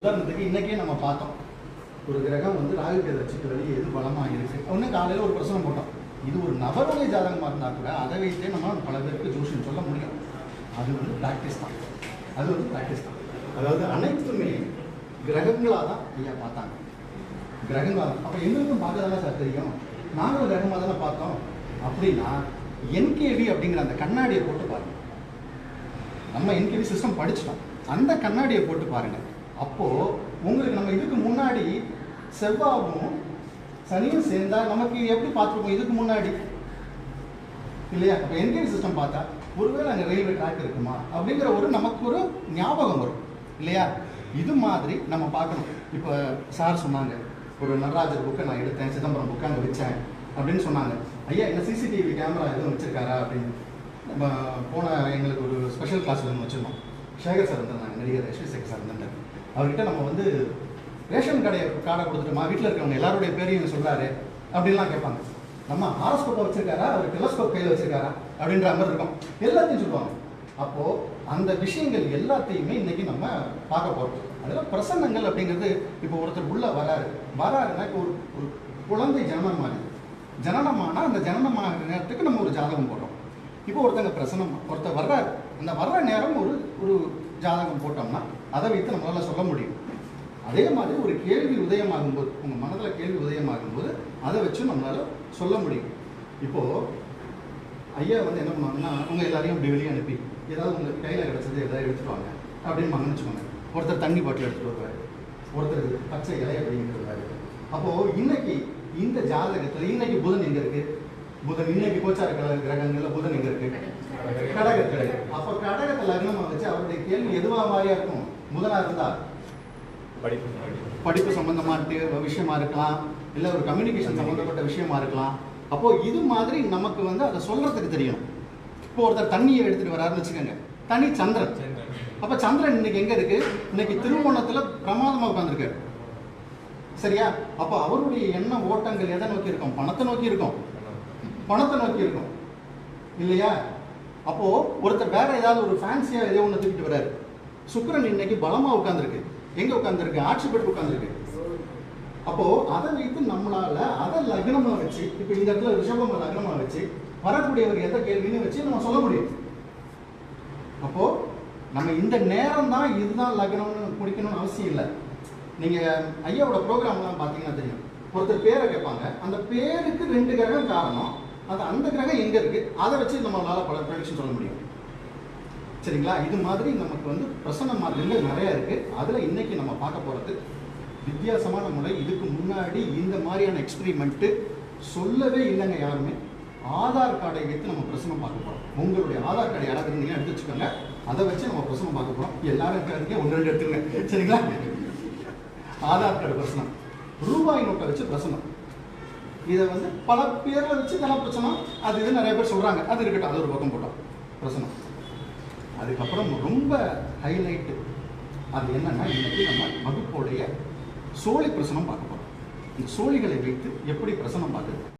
உதாரணத்துக்கு இன்னைக்கே நம்ம பார்த்தோம், ஒரு கிரகம் வந்து ராகு கேது வச்சுட்டு வெளியே எது பலமாக இருக்கு. ஒன்று காலையில் ஒரு பிரச்சனை போட்டோம். இது ஒரு நபருடைய ஜாதகமாக இருந்தால் கூட அதை வைத்தே நம்ம பல பேருக்கு ஜோஷியம் சொல்ல முடியும். அது வந்து ப்ராக்டிஸ் தான். அதாவது அனைத்துமே கிரகங்களாக தான் ஐயா பார்த்தாங்க. கிரகங்களாக தான். அப்போ எங்களுக்கும் பார்க்க தானே சார் தெரியும், நாங்களும் கிரகமாக தானே பார்த்தோம். அப்படின்னா என்கேவி அப்படிங்கிற அந்த கண்ணாடியை போட்டு பாருங்க. நம்ம என்கேவி சிஸ்டம் படிச்சிட்டோம், அந்த கண்ணாடியை போட்டு பாருங்க. அப்போது உங்களுக்கு நம்ம இதுக்கு முன்னாடி செவ்வாயும் சனியும் சேர்ந்தா நமக்கு எப்படி பார்த்துருப்போம் இதுக்கு முன்னாடி இல்லையா? அப்போ என்கேவி சிஸ்டம் பார்த்தா ஒருவேளை அங்கே ரயில்வே ட்ராக் இருக்குமா அப்படிங்கிற ஒரு நமக்கு ஒரு ஞாபகம் வரும் இல்லையா? இது மாதிரி நம்ம பார்க்கணும். இப்போ சார் சொன்னாங்க, ஒரு நடராஜர் புக்கை நான் எடுத்தேன், சிதம்பரம் புக்கை அங்கே வச்சேன் அப்படின்னு சொன்னாங்க. ஐயா என்ன சிசிடிவி கேமரா எதுவும் வச்சுருக்காரா அப்படின்னு நம்ம போன எங்களுக்கு ஒரு ஸ்பெஷல் கிளாஸ் ஒன்று வச்சுருந்தோம். சேகர் சார் இருந்தாங்க, நடிகர் எஸ்வி சேகர் சார் இருந்தாங்க. அவர்கிட்ட நம்ம வந்து ரேஷன் கார்டை கொடுத்துட்டோமா, வீட்டில் இருக்கிறவங்க எல்லாருடைய பேரையும் சொல்கிறாரு அப்படின்லாம் கேட்பாங்க. நம்ம ஆரோஸ்கோப்பை வச்சுருக்காரா, அவர் டெலஸ்கோப் கையில் வச்சுருக்காரா அப்படின்ற மாதிரி இருக்கும், எல்லாத்தையும் சொல்லுவாங்க. அப்போது அந்த விஷயங்கள் எல்லாத்தையுமே இன்றைக்கி நம்ம பார்க்க போகிறோம். அதில் பிரசன்னங்கள் அப்படிங்கிறது, இப்போ ஒருத்தர் உள்ளே வராருன்னா இப்போ ஒரு குழந்தை ஜனனமானால் அந்த ஜனனமான நேரத்துக்கு நம்ம ஒரு ஜாதகம் போடுறோம். இப்போ ஒருத்தர் வர்றாரு, அந்த வர்ற நேரம் ஒரு ஜாதகம் போட்டோம்னா அதை வைத்து நம்மளால் சொல்ல முடியும். அதே மாதிரி ஒரு கேள்வி உதயமாகும்போது, உங்கள் மனதில் கேள்வி உதயமாகும்போது அதை வச்சு நம்மளால் சொல்ல முடியும். இப்போது ஐயா வந்து என்ன பண்ணுவாங்கன்னா, உங்கள் எல்லாரையும் அப்படி வெளியே அனுப்பி ஏதாவது உங்களுக்கு கையில் கிடச்சது எதாவது எடுத்துகிட்டு வாங்க அப்படின்னு வச்சுக்கோங்க. ஒருத்தர் தண்ணி பாட்டில் எடுத்துகிட்டு வருவார், ஒருத்தர் பச்சை இலையை வெளியிட்டு வருவார். அப்போது இன்னைக்கு இந்த ஜாதகத்தில் இன்னைக்கு புதன் எங்கே இருக்குது? புதன் இன்னைக்கு கோச்சார கிரகங்களில் புதன் எங்கே இருக்குது? கடக. அப்போ கடகத்தை லக்னமாக வச்சு அவருடைய கேள்வி எதுவாக மாதிரியா இருக்கும்? புதனாக இருந்தால் படிப்பு சம்பந்தமான விஷயமா இருக்கலாம், இல்லை ஒரு கம்யூனிகேஷன் சம்மந்தப்பட்ட விஷயமா இருக்கலாம். அப்போது இது மாதிரி நமக்கு வந்து அதை சொல்கிறதுக்கு தெரியணும். இப்போ ஒருத்தர் தண்ணியை எடுத்துகிட்டு வராருன்னு வச்சுக்கோங்க, தனி சந்திரன். அப்போ சந்திரன் இன்னைக்கு எங்கே இருக்குது? இன்னைக்கு திருவோணத்தில் பிரமாதமாக உட்காந்துருக்காரு, சரியா? அப்போ அவருடைய எண்ண ஓட்டங்கள் எதை நோக்கி இருக்கும்? பணத்தை நோக்கி இருக்கும் இல்லையா? அப்போது ஒருத்தர் வேற ஏதாவது ஒரு ஃபேன்சியாக ஏதோ ஒன்று தூக்கிட்டு வர்றாரு. சுக்கிரன் இன்னைக்கு பலமாக உட்காந்துருக்கு. எங்கே உட்காந்துருக்கு? ஆட்சி பெற்று உட்காந்துருக்கு. அப்போது அதை வைத்து நம்மளால் அதை லக்னமாக வச்சு, இப்போ இந்த இடத்துல ரிஷபம் லக்னமாக வச்சு வரக்கூடியவர் எந்த கேள்வின்னு வச்சு நம்ம சொல்ல முடியும். அப்போது நம்ம இந்த நேரம் தான் இதுதான் லக்னம்னு முடிக்கணும்னு அவசியம் இல்லை. நீங்கள் ஐயாவோட ப்ரோக்ராம்லாம் பார்த்தீங்கன்னா தெரியும், ஒருத்தர் பேரை கேட்பாங்க, அந்த பேருக்கு 2 கிரகம் காரணம், அந்த கிரகம் எங்கே இருக்குது அதை வச்சு நம்மளால் பல ப்ரெடிக்ஷன் சொல்ல முடியும், சரிங்களா? இது மாதிரி நமக்கு வந்து பிரசன்ன மார்க்கங்கள் நிறையா இருக்குது. அதில் இன்றைக்கி நம்ம பார்க்க போகிறது வித்தியாசமான முறை. இதுக்கு முன்னாடி இந்த மாதிரியான எக்ஸ்பெரிமெண்ட்டு சொல்லவே இல்லைங்க யாருமே. ஆதார் கார்டை வைத்து நம்ம பிரசனம் பார்க்க போகிறோம். உங்களுடைய ஆதார் கார்டு யாராவது இருந்தீங்கன்னா எடுத்து வச்சுக்கோங்க, அதை வச்சு நம்ம பிரசனம் பார்க்க போகிறோம். எல்லாரும் இருக்கிறதுக்கே 1-2 எடுத்துக்கங்க, சரிங்களா? ஆதார் கார்டு பிரசனம், ரூபாய் நோட்டை வச்சு பிரசனம். இதை வந்து பல பேரில் வச்சு தன பிரச்சனை அது இது நிறைய பேர் சொல்கிறாங்க. அது இருக்கட்டும், அது ஒரு பக்கம் போட்டோம் பிரசனம். அதுக்கப்புறம் ரொம்ப ஹைலைட்டு அது என்னன்னா, இன்னைக்கு நம்ம வகுப்போடைய சோழி பிரசனம் பார்க்க போகிறோம். இந்த சோழிகளை வைத்து எப்படி பிரசனம் பார்க்குறது